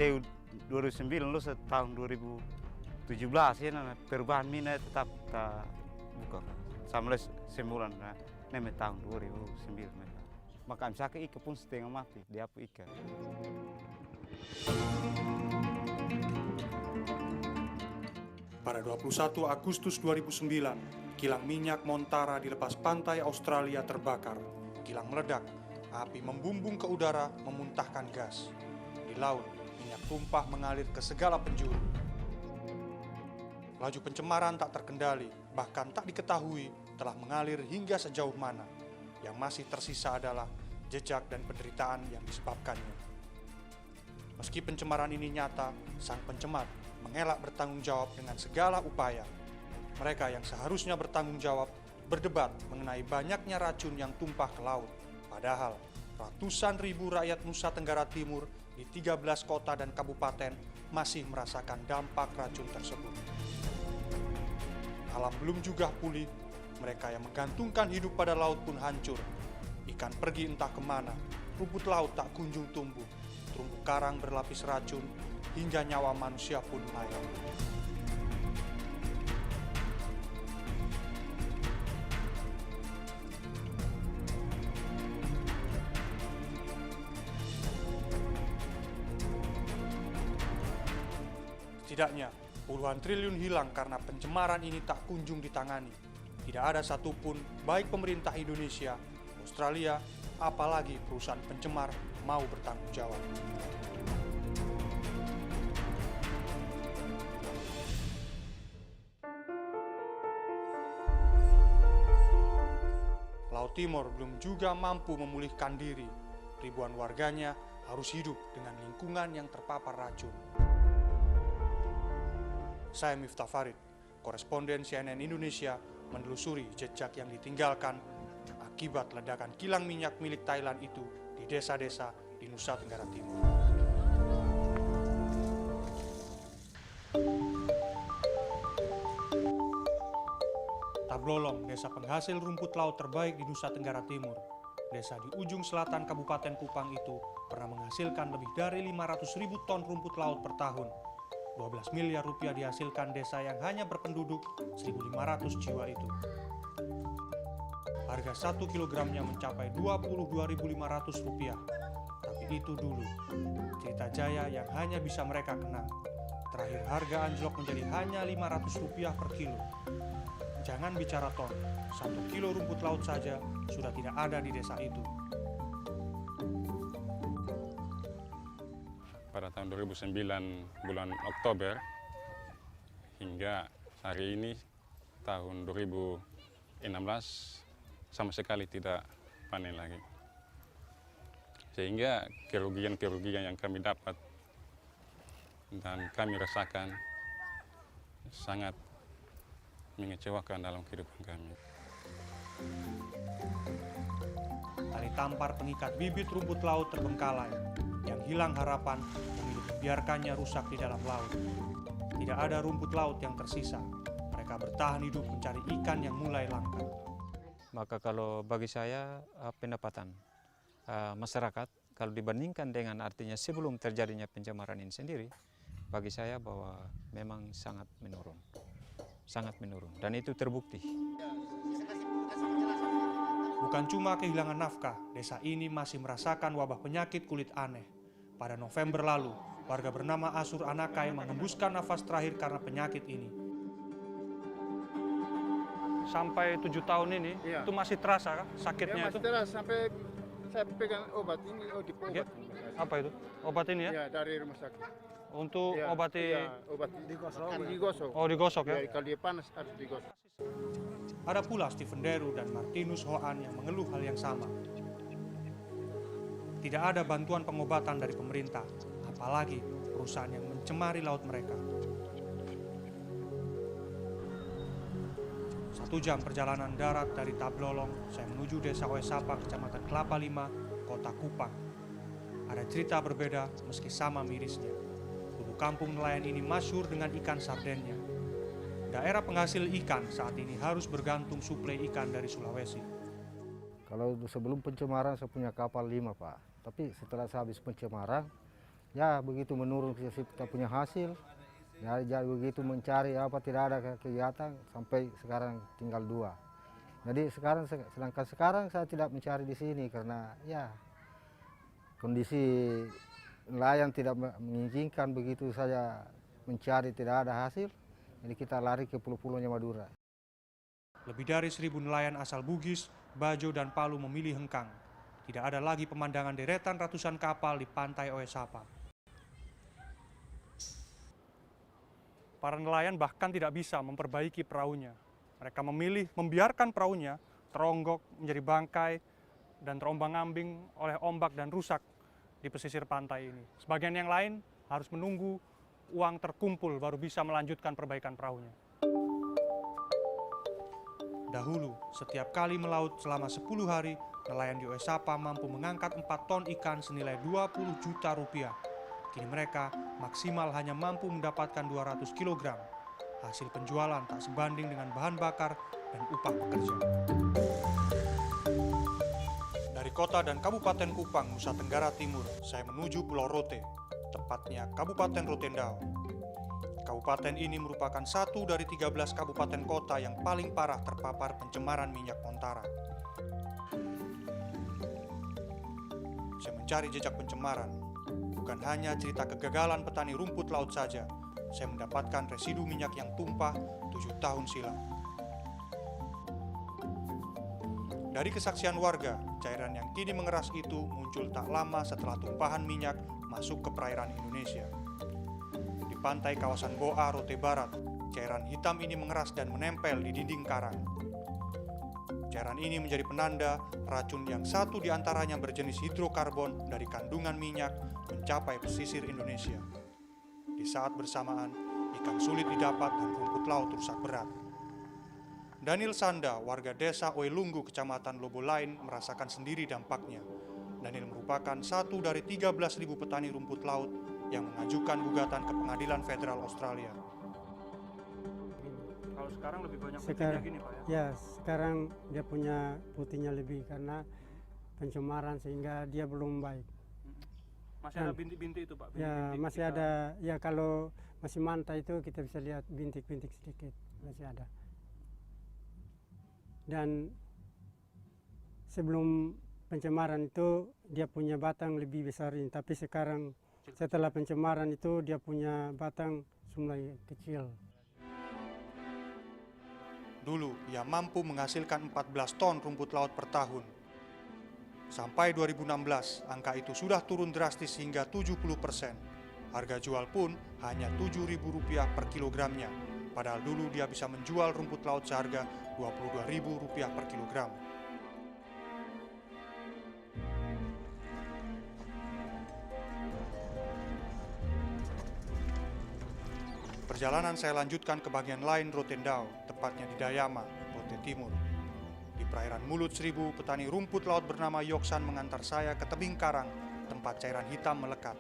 TU 2009 lu tahun 2017 ya, perubahan mina tetap tak buka sampai sebulan neme tahun 2009. Maka misalkan ikan pun setengah mati, dia apa ikan. Pada 21 Agustus 2009, kilang minyak Montara di lepas pantai Australia terbakar. Kilang meledak, api membumbung ke udara memuntahkan gas. Di laut, minyak tumpah mengalir ke segala penjuru. Laju pencemaran tak terkendali, bahkan tak diketahui telah mengalir hingga sejauh mana. Yang masih tersisa adalah jejak dan penderitaan yang disebabkannya. Meski pencemaran ini nyata, sang pencemar mengelak bertanggung jawab dengan segala upaya. Mereka yang seharusnya bertanggung jawab berdebat mengenai banyaknya racun yang tumpah ke laut. Padahal ratusan ribu rakyat Nusa Tenggara Timur di 13 kota dan kabupaten masih merasakan dampak racun tersebut. Alam belum juga pulih, mereka yang menggantungkan hidup pada laut pun hancur. Ikan pergi entah kemana, rumput laut tak kunjung tumbuh, terumbu karang berlapis racun, hingga nyawa manusia pun melayang. Setidaknya, puluhan triliun hilang karena pencemaran ini tak kunjung ditangani. Tidak ada satupun, baik pemerintah Indonesia, Australia, apalagi perusahaan pencemar mau bertanggung jawab. Laut Timor belum juga mampu memulihkan diri. Ribuan warganya harus hidup dengan lingkungan yang terpapar racun. Saya Miftah Farid, koresponden CNN Indonesia, menelusuri jejak yang ditinggalkan akibat ledakan kilang minyak milik Thailand itu di desa-desa di Nusa Tenggara Timur. Tablolong, desa penghasil rumput laut terbaik di Nusa Tenggara Timur. Desa di ujung selatan Kabupaten Kupang itu pernah menghasilkan lebih dari 500.000 ton rumput laut per tahun. 12 miliar rupiah dihasilkan desa yang hanya berpenduduk 1.500 jiwa itu. Harga 1 kilogramnya mencapai Rp22.500. Tapi itu dulu, cerita jaya yang hanya bisa mereka kenang. Terakhir harga anjlok menjadi hanya Rp500 per kilo. Jangan bicara ton, 1 kilo rumput laut saja sudah tidak ada di desa itu. Pada tahun 2009 bulan Oktober hingga hari ini tahun 2016 sama sekali tidak panen lagi. Sehingga kerugian-kerugian yang kami dapat dan kami rasakan sangat mengecewakan dalam kehidupan kami. Tali tampar pengikat bibit rumput laut terbengkalai. Yang hilang harapan memilih membiarkannya rusak di dalam laut. Tidak ada rumput laut yang tersisa. Mereka bertahan hidup mencari ikan yang mulai langka. Maka kalau bagi saya pendapatan masyarakat kalau dibandingkan dengan artinya sebelum terjadinya pencemaran ini sendiri, bagi saya bahwa memang sangat menurun. Sangat menurun dan itu terbukti. Bukan cuma kehilangan nafkah, desa ini masih merasakan wabah penyakit kulit aneh. Pada November lalu, warga bernama Asur Anakai menghembuskan nafas terakhir karena penyakit ini. Sampai 7 tahun ini, itu masih terasa kah sakitnya itu? Masih terasa sampai saya pegang obat ini, obat. Ya. Apa itu? Obat ini ya? Ya, dari rumah sakit. Untuk Ya, obati... ya, obat digosok. Oh, digosok ya? Ya, kalau dia panas harus digosok. Ada pula Stephen Deru dan Martinus Hoan yang mengeluh hal yang sama. Tidak ada bantuan pengobatan dari pemerintah, apalagi perusahaan yang mencemari laut mereka. 1 jam perjalanan darat dari Tablolong, saya menuju desa Oesapa, kecamatan Kelapa Lima, kota Kupang. Ada cerita berbeda meski sama mirisnya. Dulu kampung nelayan ini masyhur dengan ikan sardennya. Daerah penghasil ikan saat ini harus bergantung suplai ikan dari Sulawesi. Kalau sebelum pencemaran saya punya kapal 5 Pak. Tapi setelah saya habis pencemaran, ya begitu menurun kita punya hasil. Ya, jadi begitu mencari apa tidak ada kegiatan sampai sekarang tinggal 2. Jadi sedangkan sekarang saya tidak mencari di sini karena ya kondisi nelayan tidak mengizinkan begitu saja mencari tidak ada hasil. Jadi kita lari ke pulau-pulaunya Madura. Lebih dari 1.000 nelayan asal Bugis, Bajo, dan Palu memilih hengkang. Tidak ada lagi pemandangan deretan ratusan kapal di pantai Oesapa. Para nelayan bahkan tidak bisa memperbaiki perahunya. Mereka memilih membiarkan perahunya teronggok menjadi bangkai dan terombang-ambing oleh ombak dan rusak di pesisir pantai ini. Sebagian yang lain harus menunggu uang terkumpul baru bisa melanjutkan perbaikan perahunya. Dahulu, setiap kali melaut selama 10 hari, nelayan di Oesapa mampu mengangkat 4 ton ikan senilai 20 juta rupiah. Kini mereka maksimal hanya mampu mendapatkan 200 kg. Hasil penjualan tak sebanding dengan bahan bakar dan upah pekerja. Dari kota dan Kabupaten Kupang, Nusa Tenggara Timur, saya menuju Pulau Rote, tepatnya Kabupaten Rotendao. Kabupaten ini merupakan satu dari 13 kabupaten kota yang paling parah terpapar pencemaran minyak Montara. Saya mencari jejak pencemaran. Bukan hanya cerita kegagalan petani rumput laut saja, saya mendapatkan residu minyak yang tumpah 7 tahun silam. Dari kesaksian warga, cairan yang kini mengeras itu muncul tak lama setelah tumpahan minyak masuk ke perairan Indonesia. Di pantai kawasan Boa, Rote Barat, cairan hitam ini mengeras dan menempel di dinding karang. Cairan ini menjadi penanda racun yang satu diantaranya berjenis hidrokarbon dari kandungan minyak mencapai pesisir Indonesia. Di saat bersamaan, ikan sulit didapat dan rumput laut rusak berat. Daniel Sanda, warga desa Oelunggu, kecamatan Lobo Lain, merasakan sendiri dampaknya. Daniel merupakan satu dari 13.000 petani rumput laut yang mengajukan gugatan ke Pengadilan Federal Australia. Kalau sekarang lebih banyak putihnya gini, Pak, ya? Ya, sekarang dia punya putihnya lebih karena pencemaran sehingga dia belum baik. Masih ada bintik-bintik itu, Pak? Ya, masih ada. Ya, kalau masih manta itu kita bisa lihat bintik-bintik sedikit, masih ada. Dan sebelum pencemaran itu dia punya batang lebih besar ini, tapi sekarang setelah pencemaran itu dia punya batang mulai kecil. Dulu, ia mampu menghasilkan 14 ton rumput laut per tahun. Sampai 2016, angka itu sudah turun drastis hingga 70%. Harga jual pun hanya Rp7.000 per kilogramnya. Padahal dulu dia bisa menjual rumput laut seharga Rp22.000 per kilogram. Perjalanan saya lanjutkan ke bagian lain Rotendao, tepatnya di Dayama, Rote Timur. Di perairan Mulut Seribu, petani rumput laut bernama Yoksan mengantar saya ke tebing karang, tempat cairan hitam melekat.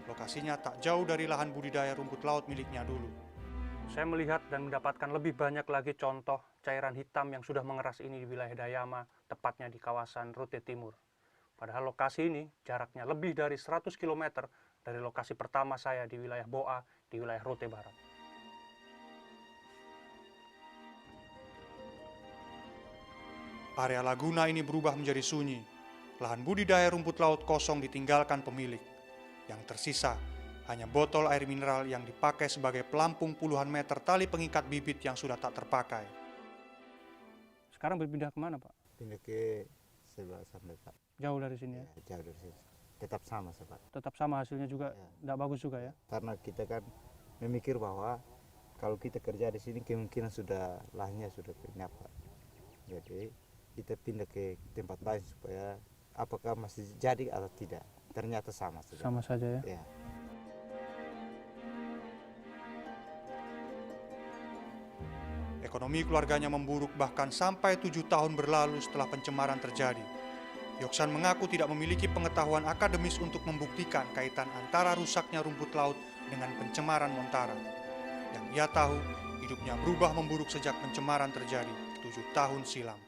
Lokasinya tak jauh dari lahan budidaya rumput laut miliknya dulu. Saya melihat dan mendapatkan lebih banyak lagi contoh cairan hitam yang sudah mengeras ini di wilayah Dayama, tepatnya di kawasan Rote Timur. Padahal lokasi ini jaraknya lebih dari 100 km dari lokasi pertama saya di wilayah Boa, di wilayah Rote Barat. Area Laguna ini berubah menjadi sunyi. Lahan budidaya rumput laut kosong ditinggalkan pemilik. Yang tersisa hanya botol air mineral yang dipakai sebagai pelampung puluhan meter tali pengikat bibit yang sudah tak terpakai. Sekarang berpindah kemana, Pak? Pindah ke sebelah sana, Pak. Jauh dari sini, ya? Jauh dari sini. Tetap sama, Pak. Tetap sama hasilnya juga, tidak bagus juga, ya? Karena kita kan memikir bahwa kalau kita kerja di sini kemungkinan sudah lahannya sudah pindah, Pak. Jadi kita pindah ke tempat lain supaya apakah masih jadi atau tidak. Ternyata sama saja. Sama saja, ya? Ya. Ekonomi keluarganya memburuk bahkan sampai 7 tahun berlalu setelah pencemaran terjadi. Yoksan mengaku tidak memiliki pengetahuan akademis untuk membuktikan kaitan antara rusaknya rumput laut dengan pencemaran Montara. Yang ia tahu, hidupnya berubah memburuk sejak pencemaran terjadi 7 tahun silam.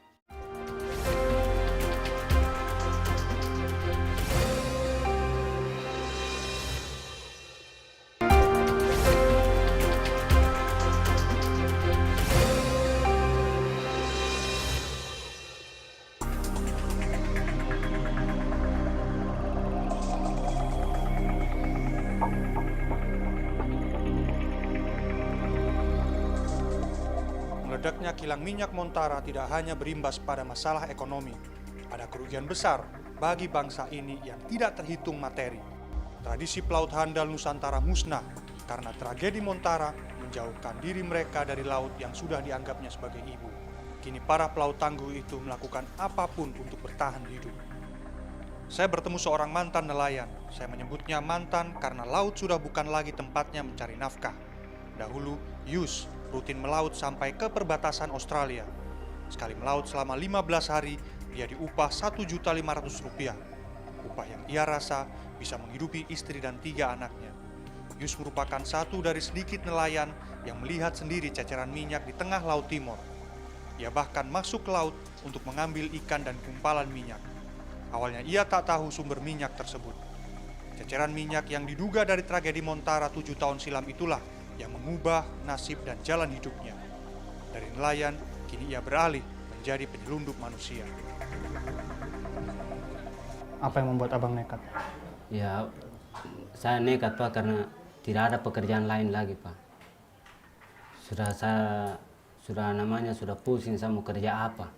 meledaknya kilang minyak Montara tidak hanya berimbas pada masalah ekonomi. Ada kerugian besar bagi bangsa ini yang tidak terhitung materi. Tradisi pelaut handal Nusantara musnah karena tragedi Montara menjauhkan diri mereka dari laut yang sudah dianggapnya sebagai ibu. Kini para pelaut tangguh itu melakukan apapun untuk bertahan hidup. Saya bertemu seorang mantan nelayan. Saya menyebutnya mantan karena laut sudah bukan lagi tempatnya mencari nafkah. Dahulu, Yus rutin melaut sampai ke perbatasan Australia. Sekali melaut selama 15 hari, dia diupah Rp1.500.000. Upah yang ia rasa bisa menghidupi istri dan 3 anaknya. Yus merupakan satu dari sedikit nelayan yang melihat sendiri ceceran minyak di tengah Laut Timor. Ia bahkan masuk ke laut untuk mengambil ikan dan gumpalan minyak. Awalnya ia tak tahu sumber minyak tersebut. Ceceran minyak yang diduga dari tragedi Montara 7 tahun silam itulah yang mengubah nasib dan jalan hidupnya. Dari nelayan, kini ia beralih menjadi penyelundup manusia. Apa yang membuat abang nekat? Ya, saya nekat Pak karena tidak ada pekerjaan lain lagi Pak. Sudah pusing saya mau kerja apa.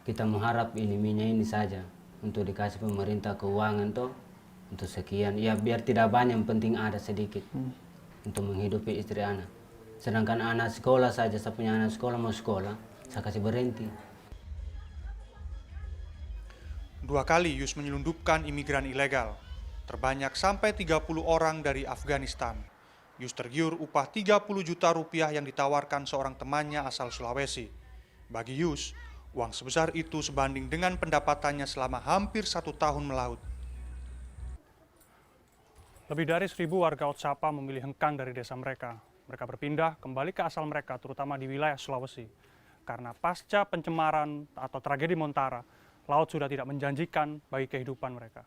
Kita mengharap ini minyak ini saja untuk dikasih pemerintah keuangan toh. Untuk sekian, ya biar tidak banyak, yang penting ada sedikit untuk menghidupi istri anak. Sedangkan anak sekolah saja, saya punya anak sekolah mau sekolah, saya kasih berhenti. 2 kali Yus menyelundupkan imigran ilegal. Terbanyak sampai 30 orang dari Afghanistan. Yus tergiur upah 30 juta rupiah yang ditawarkan seorang temannya asal Sulawesi. Bagi Yus, uang sebesar itu sebanding dengan pendapatannya selama hampir 1 tahun melaut. Lebih dari 1.000 warga Otsapa memilih hengkang dari desa mereka. Mereka berpindah kembali ke asal mereka, terutama di wilayah Sulawesi. Karena pasca pencemaran atau tragedi Montara, laut sudah tidak menjanjikan bagi kehidupan mereka.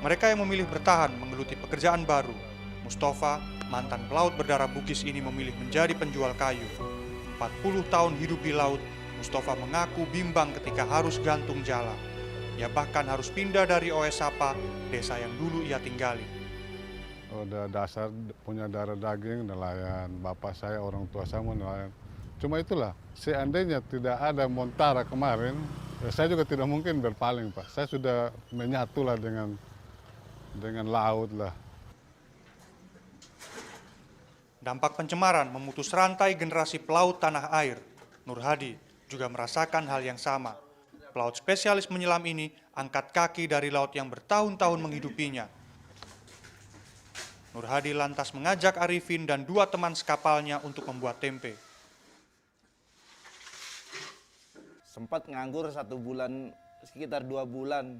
Mereka yang memilih bertahan menggeluti pekerjaan baru. Mustafa, mantan pelaut berdarah Bugis ini memilih menjadi penjual kayu. 40 tahun hidup di laut, Mustafa mengaku bimbang ketika harus gantung jala. Ia bahkan harus pindah dari Oesapa, desa yang dulu ia tinggali. Udah dasar punya darah daging nelayan, bapak saya, orang tua saya nelayan. Cuma itulah, seandainya tidak ada Montara kemarin, ya saya juga tidak mungkin berpaling Pak. Saya sudah menyatulah dengan laut lah. Dampak pencemaran memutus rantai generasi pelaut tanah air. Nur Hadi juga merasakan hal yang sama. Pelaut spesialis menyelam ini angkat kaki dari laut yang bertahun-tahun menghidupinya. Nur Hadi lantas mengajak Arifin dan 2 teman sekapalnya untuk membuat tempe. Sempat nganggur 1 bulan, sekitar 2 bulan.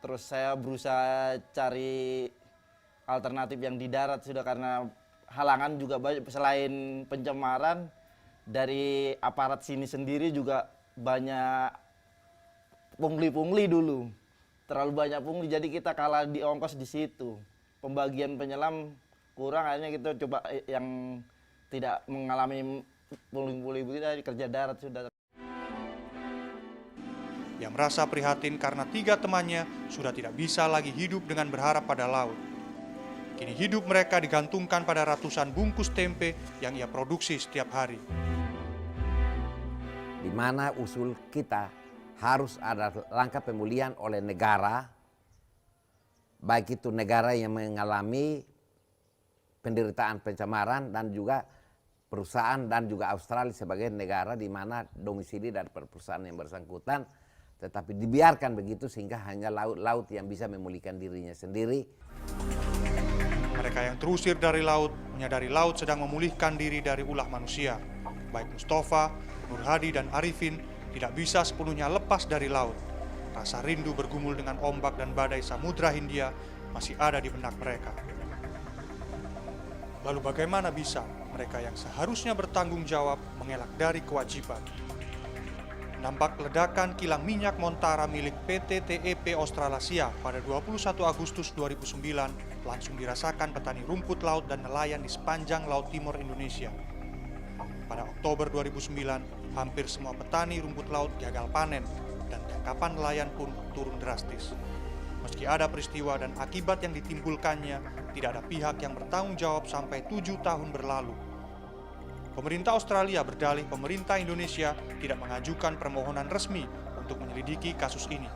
Terus saya berusaha cari alternatif yang di darat sudah, karena halangan juga banyak. Selain pencemaran dari aparat sini sendiri juga banyak pungli-pungli dulu. Terlalu banyak pungli, jadi kita kalah di ongkos di situ. Pembagian penyelam kurang, akhirnya kita coba yang tidak mengalami pungli-pungli begitu, kerja darat sudah. Ia merasa prihatin karena 3 temannya sudah tidak bisa lagi hidup dengan berharap pada laut. Kini hidup mereka digantungkan pada ratusan bungkus tempe yang ia produksi setiap hari. Di mana usul kita harus ada langkah pemulihan oleh negara, baik itu negara yang mengalami penderitaan pencemaran dan juga perusahaan dan juga Australia sebagai negara di mana domisili dari perusahaan yang bersangkutan, tetapi dibiarkan begitu sehingga hanya laut-laut yang bisa memulihkan dirinya sendiri. Mereka yang terusir dari laut menyadari laut sedang memulihkan diri dari ulah manusia. Baik Mustafa, Nur Hadi, dan Arifin tidak bisa sepenuhnya lepas dari laut. Rasa rindu bergumul dengan ombak dan badai Samudra Hindia masih ada di benak mereka. Lalu bagaimana bisa mereka yang seharusnya bertanggung jawab mengelak dari kewajiban? Nampak ledakan kilang minyak Montara milik PT TEP Australasia pada 21 Agustus 2009 langsung dirasakan petani rumput laut dan nelayan di sepanjang Laut Timur Indonesia. Pada Oktober 2009, hampir semua petani rumput laut gagal panen dan tangkapan nelayan pun turun drastis. Meski ada peristiwa dan akibat yang ditimbulkannya, tidak ada pihak yang bertanggung jawab sampai 7 tahun berlalu. Pemerintah Australia berdalih pemerintah Indonesia tidak mengajukan permohonan resmi untuk menyelidiki kasus ini.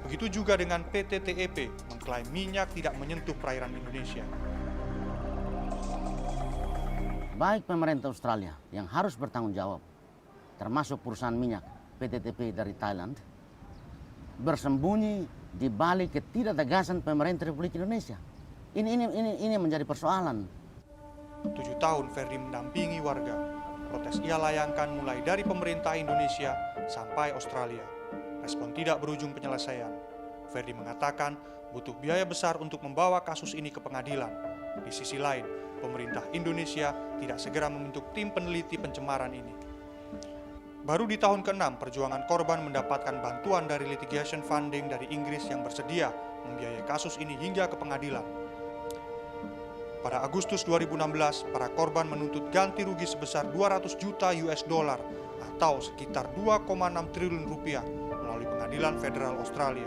Begitu juga dengan PT TEP mengklaim minyak tidak menyentuh perairan Indonesia. Baik pemerintah Australia yang harus bertanggung jawab, termasuk perusahaan minyak PT TEP dari Thailand, bersembunyi di balik ketidaktegasan pemerintah Republik Indonesia. Ini menjadi persoalan. 7 tahun Ferdi mendampingi warga. Protes ia layangkan mulai dari pemerintah Indonesia sampai Australia. Respon tidak berujung penyelesaian. Ferdi mengatakan butuh biaya besar untuk membawa kasus ini ke pengadilan. Di sisi lain, pemerintah Indonesia tidak segera membentuk tim peneliti pencemaran ini. Baru di tahun ke-6, perjuangan korban mendapatkan bantuan dari litigation funding dari Inggris yang bersedia membiayai kasus ini hingga ke pengadilan. Pada Agustus 2016, para korban menuntut ganti rugi sebesar 200 juta US dollar atau sekitar 2,6 triliun rupiah melalui pengadilan federal Australia.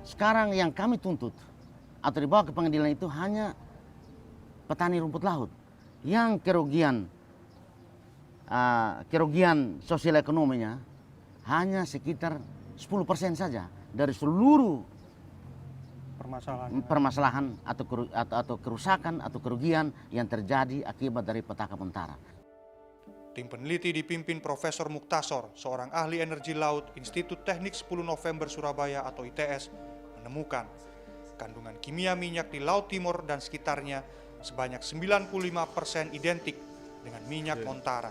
Sekarang yang kami tuntut atau dibawa ke pengadilan itu hanya petani rumput laut yang kerugian sosial ekonominya hanya sekitar 10% saja dari seluruh permasalahan atau kerusakan atau kerugian yang terjadi akibat dari petaka mentara. Tim peneliti dipimpin Profesor Muktasor, seorang ahli energi laut Institut Teknik 10 November Surabaya atau ITS, menemukan kandungan kimia minyak di Laut Timur dan sekitarnya sebanyak 95% identik dengan minyak Montara.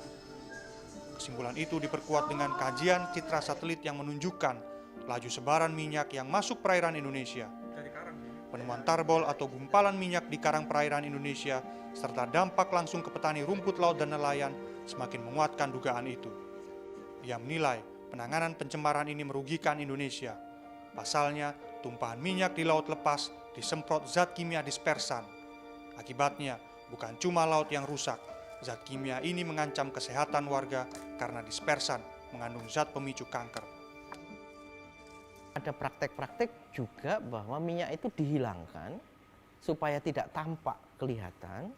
Kesimpulan itu diperkuat dengan kajian citra satelit yang menunjukkan laju sebaran minyak yang masuk perairan Indonesia. Penemuan tarbol atau gumpalan minyak di karang perairan Indonesia serta dampak langsung ke petani rumput laut dan nelayan semakin menguatkan dugaan itu. Ia menilai penanganan pencemaran ini merugikan Indonesia. Pasalnya, tumpahan minyak di laut lepas disemprot zat kimia dispersan. Akibatnya, bukan cuma laut yang rusak, zat kimia ini mengancam kesehatan warga karena dispersan mengandung zat pemicu kanker. Ada praktek-praktek juga bahwa minyak itu dihilangkan supaya tidak tampak kelihatan,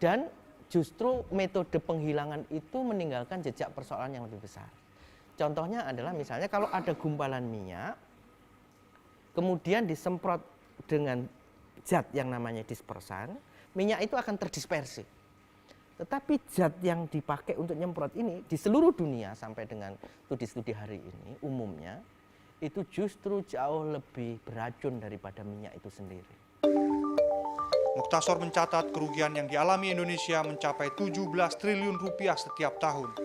dan justru metode penghilangan itu meninggalkan jejak persoalan yang lebih besar. Contohnya adalah misalnya kalau ada gumpalan minyak, kemudian disemprot dengan zat yang namanya dispersan, minyak itu akan terdispersi. Tetapi zat yang dipakai untuk nyemprot ini di seluruh dunia sampai dengan studi-studi hari ini umumnya itu justru jauh lebih beracun daripada minyak itu sendiri. Muktasor mencatat kerugian yang dialami Indonesia mencapai 17 triliun rupiah setiap tahun.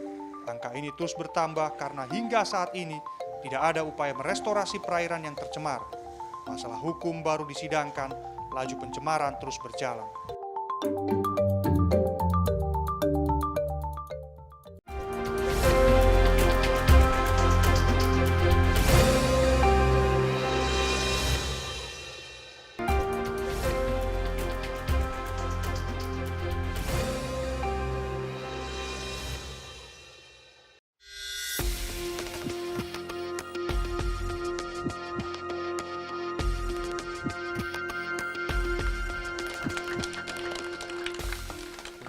Angka ini terus bertambah karena hingga saat ini tidak ada upaya merestorasi perairan yang tercemar. Masalah hukum baru disidangkan, laju pencemaran terus berjalan.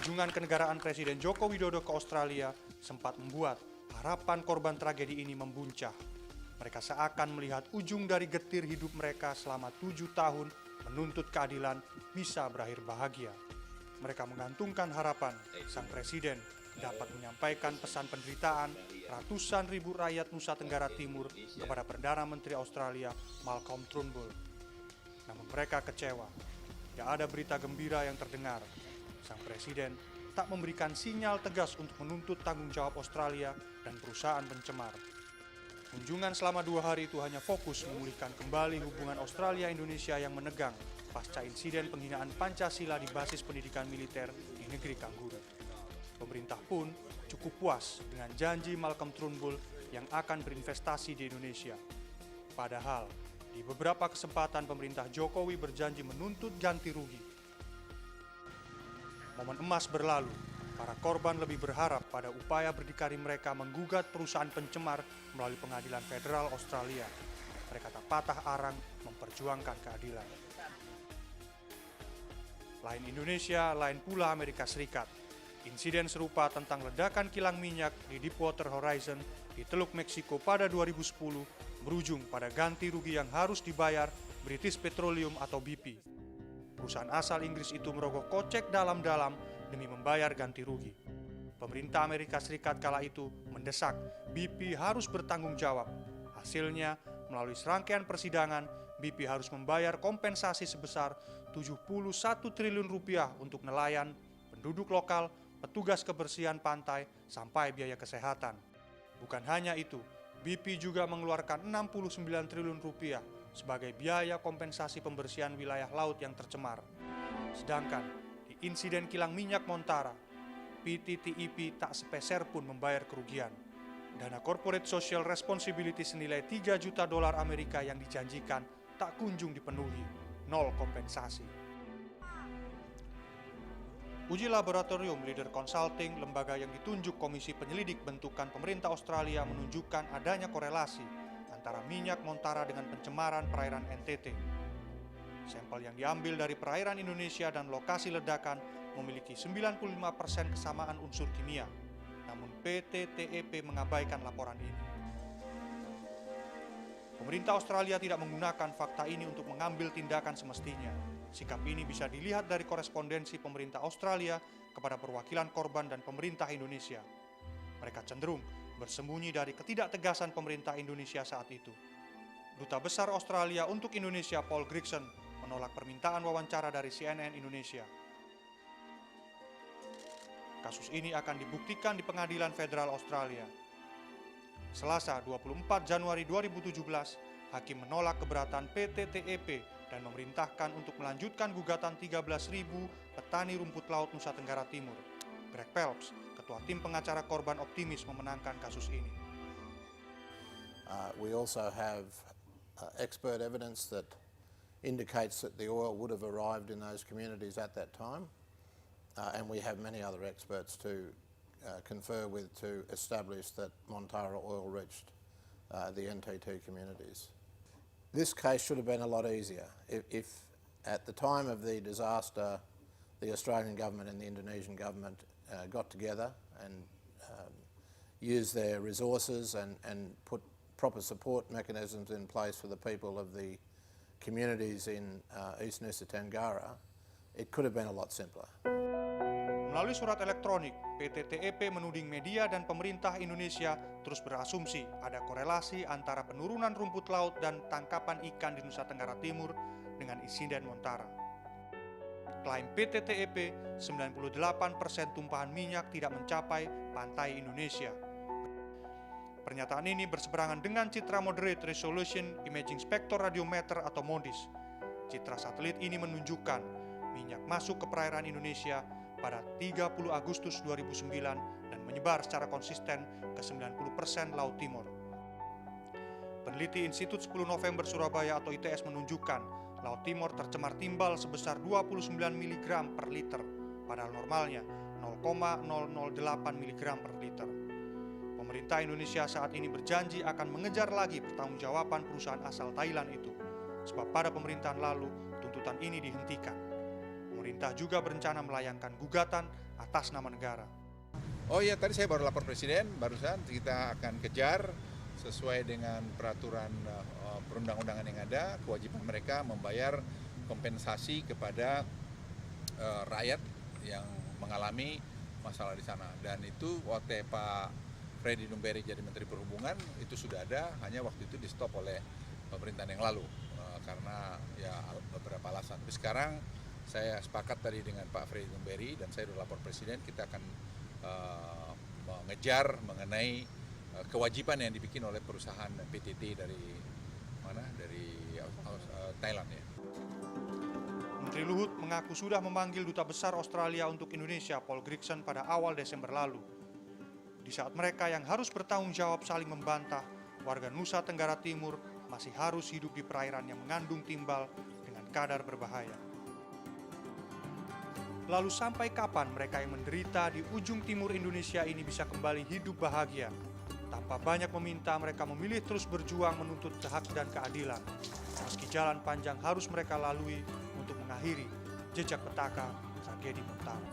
Kunjungan kenegaraan Presiden Joko Widodo ke Australia sempat membuat harapan korban tragedi ini membuncah. Mereka seakan melihat ujung dari getir hidup mereka selama 7 tahun menuntut keadilan bisa berakhir bahagia. Mereka menggantungkan harapan sang presiden dapat menyampaikan pesan penderitaan ratusan ribu rakyat Nusa Tenggara Timur kepada Perdana Menteri Australia Malcolm Turnbull. Namun mereka kecewa. Tidak ada berita gembira yang terdengar. Sang presiden tak memberikan sinyal tegas untuk menuntut tanggung jawab Australia dan perusahaan pencemar. Kunjungan selama 2 hari itu hanya fokus memulihkan kembali hubungan Australia-Indonesia yang menegang pasca insiden penghinaan Pancasila di basis pendidikan militer di negeri Kangguru. Pemerintah pun cukup puas dengan janji Malcolm Turnbull yang akan berinvestasi di Indonesia. Padahal, di beberapa kesempatan pemerintah Jokowi berjanji menuntut ganti rugi. Momen emas berlalu, Para korban lebih berharap pada upaya berdikari mereka menggugat perusahaan pencemar melalui pengadilan federal Australia. Mereka tak patah arang memperjuangkan keadilan. Lain Indonesia, lain pula Amerika Serikat. Insiden serupa tentang ledakan kilang minyak di Deepwater Horizon di Teluk Meksiko pada 2010 berujung pada ganti rugi yang harus dibayar British Petroleum atau BP. Perusahaan asal Inggris itu merogoh kocek dalam-dalam demi membayar ganti rugi. Pemerintah Amerika Serikat kala itu mendesak BP harus bertanggung jawab. Hasilnya, melalui serangkaian persidangan, BP harus membayar kompensasi sebesar 71 triliun rupiah untuk nelayan, penduduk lokal, petugas kebersihan pantai, sampai biaya kesehatan. Bukan hanya itu, BP juga mengeluarkan 69 triliun rupiah sebagai biaya kompensasi pembersihan wilayah laut yang tercemar. Sedangkan di insiden kilang minyak Montara, PTTEP tak sepeser pun membayar kerugian. Dana Corporate Social Responsibility senilai 3 juta dolar Amerika yang dijanjikan tak kunjung dipenuhi, nol kompensasi. Uji laboratorium Leader Consulting, lembaga yang ditunjuk Komisi Penyelidik bentukan pemerintah Australia, menunjukkan adanya korelasi antara minyak Montara dengan pencemaran perairan NTT. Sampel yang diambil dari perairan Indonesia dan lokasi ledakan memiliki 95% kesamaan unsur kimia. Namun PTTEP mengabaikan laporan ini. Pemerintah Australia tidak menggunakan fakta ini untuk mengambil tindakan semestinya. Sikap ini bisa dilihat dari korespondensi pemerintah Australia kepada perwakilan korban dan pemerintah Indonesia. Mereka cenderung bersembunyi dari ketidaktegasan pemerintah Indonesia saat itu. Duta Besar Australia untuk Indonesia Paul Gregson menolak permintaan wawancara dari CNN Indonesia. Kasus ini akan dibuktikan di Pengadilan Federal Australia. Selasa 24 Januari 2017, hakim menolak keberatan PTTEP dan memerintahkan untuk melanjutkan gugatan 13.000 petani rumput laut Nusa Tenggara Timur. Greg Phelps, ketua tim pengacara korban, optimis memenangkan kasus ini. We also have expert evidence that indicates that the oil would have arrived in those communities at that time. And we have many other experts to confer with to establish that Montara oil reached the NTT communities. This case should have been a lot easier. If at the time of the disaster, the Australian government and the Indonesian government got together and used their resources and put proper support mechanisms in place for the people of the communities in East Nusa Tenggara, it could have been a lot simpler. Melalui surat elektronik, PTTEP menuding media dan pemerintah Indonesia terus berasumsi ada korelasi antara penurunan rumput laut dan tangkapan ikan di Nusa Tenggara Timur dengan insiden Montara. Klaim PTTEP, 98% tumpahan minyak tidak mencapai pantai Indonesia. Pernyataan ini berseberangan dengan citra Moderate Resolution Imaging Spectrodradiometer atau MODIS. Citra satelit ini menunjukkan minyak masuk ke perairan Indonesia pada 30 Agustus 2009 dan menyebar secara konsisten ke 90% Laut Timur. Peneliti Institut 10 November Surabaya atau ITS menunjukkan Laut Timur tercemar timbal sebesar 29 mg per liter, padahal normalnya 0,008 mg per liter. Pemerintah Indonesia saat ini berjanji akan mengejar lagi pertanggungjawaban perusahaan asal Thailand itu, sebab pada pemerintahan lalu tuntutan ini dihentikan. Pemerintah juga berencana melayangkan gugatan atas nama negara. Oh iya, tadi saya baru lapor Presiden, barusan kita akan kejar sesuai dengan peraturan perundang-undangan yang ada, kewajiban mereka membayar kompensasi kepada rakyat yang mengalami masalah di sana. Dan itu waktu Pak Freddy Numberi jadi Menteri Perhubungan, itu sudah ada, hanya waktu itu di stop oleh pemerintahan yang lalu karena ya beberapa alasan. Tapi sekarang saya sepakat tadi dengan Pak Freddy Numberi dan saya sudah lapor Presiden, kita akan mengejar mengenai kewajiban yang dibikin oleh perusahaan PTT dari mana? Dari Thailand ya. Menteri Luhut mengaku sudah memanggil Duta Besar Australia untuk Indonesia Paul Gregson pada awal Desember lalu. Di saat mereka yang harus bertanggung jawab saling membantah, warga Nusa Tenggara Timur masih harus hidup di perairan yang mengandung timbal dengan kadar berbahaya. Lalu sampai kapan mereka yang menderita di ujung timur Indonesia ini bisa kembali hidup bahagia? Tanpa banyak meminta, mereka memilih terus berjuang menuntut hak dan keadilan. Meski jalan panjang harus mereka lalui untuk mengakhiri jejak petaka tragedi Montara.